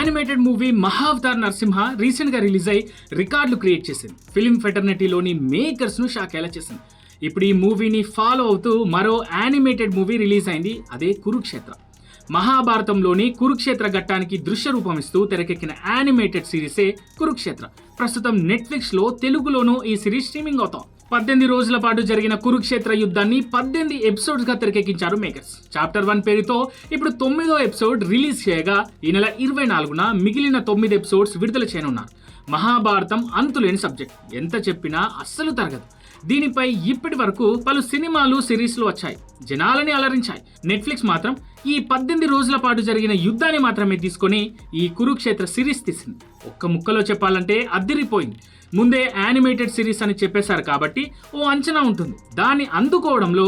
Animated movie Mahavatar Narasimha recent గా release అయి రికార్డులు క్రియేట్ చేసింది. ఫిల్మ్ ఫెటర్నిటీలోని మేకర్స్ ను షాక్ అయ్యేలా చేసింది. ఇప్పుడు ఈ మూవీని ఫాలో అవుతూ మరో యానిమేటెడ్ మూవీ రిలీజ్ అయింది, అదే కురుక్షేత్ర. మహాభారతంలోని కురుక్షేత్ర ఘట్టానికి దృశ్య రూపమిస్తూ తెరకెక్కిన యానిమేటెడ్ సిరీసే కురుక్షేత్ర. ప్రస్తుతం నెట్ఫ్లిక్స్ లో తెలుగులోనూ ఈ సిరీస్ స్ట్రీమింగ్ అవుతాం. 18 రోజుల పాటు జరిగిన కురుక్షేత్ర యుద్ధాన్ని 18 ఎపిసోడ్స్ గా తెరకెక్కించారు మేకర్స్. చాప్టర్ 1 పేరుతో ఇప్పుడు 9వ ఎపిసోడ్ రిలీజ్ చేయగా ఈ నెల 24న మిగిలిన 9 ఎపిసోడ్స్ విడుదల చేయనున్నారు. మహాభారతం అంతులేని సబ్జెక్ట్, ఎంత చెప్పినా అస్సలు తరగదు. దీనిపై ఇప్పటి వరకు పలు సినిమాలు సిరీస్లు వచ్చాయి, జనాలని అలరించాయి. నెట్ఫ్లిక్స్ మాత్రం ఈ 18 రోజుల పాటు జరిగిన యుద్ధాన్ని మాత్రమే తీసుకొని ఈ కురుక్షేత్ర సిరీస్ తీసింది. ఒక్క ముక్కలో చెప్పాలంటే అదిరిపోయింది. ముందే యానిమేటెడ్ సిరీస్ అని చెప్పేశారు కాబట్టి ఓ అంచనా ఉంటుంది. దాన్ని అందుకోవడంలో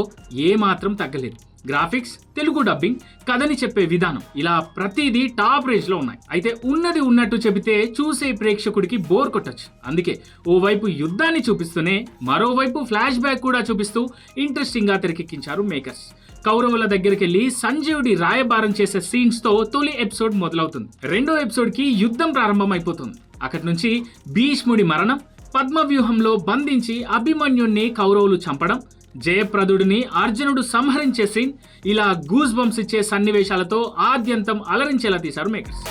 ఏమాత్రం తగ్గలేదు. గ్రాఫిక్స్, తెలుగు డబ్బింగ్, కథని చెప్పే విధానం, ఇలా ప్రతిదీ టాప్ రేంజ్ లో ఉన్నాయి. అయితే ఉన్నది ఉన్నట్టు చెబితే చూసే ప్రేక్షకుడికి బోర్ కొట్టొచ్చు. అందుకే ఓవైపు యుద్ధాన్ని చూపిస్తూనే మరోవైపు ఫ్లాష్ బ్యాక్ కూడా చూపిస్తూ ఇంట్రెస్టింగ్ గా తెరకెక్కించారు మేకర్స్. కౌరవుల దగ్గరికి వెళ్లి సంజీవుడి రాయబారం చేసే సీన్స్ తో తొలి ఎపిసోడ్ మొదలవుతుంది. రెండో ఎపిసోడ్ కి యుద్ధం ప్రారంభం అయిపోతుంది. అక్కడి నుంచి భీష్ముడి మరణం, పద్మవ్యూహంలో బంధించి అభిమన్యుణ్ణి కౌరవులు చంపడం, జయప్రదుడిని అర్జునుడు సంహరించే సీన్, ఇలా గూస్ బంప్స్ ఇచ్చే సన్నివేశాలతో ఆద్యంతం అలరించేలా తీశారు మేకర్స్.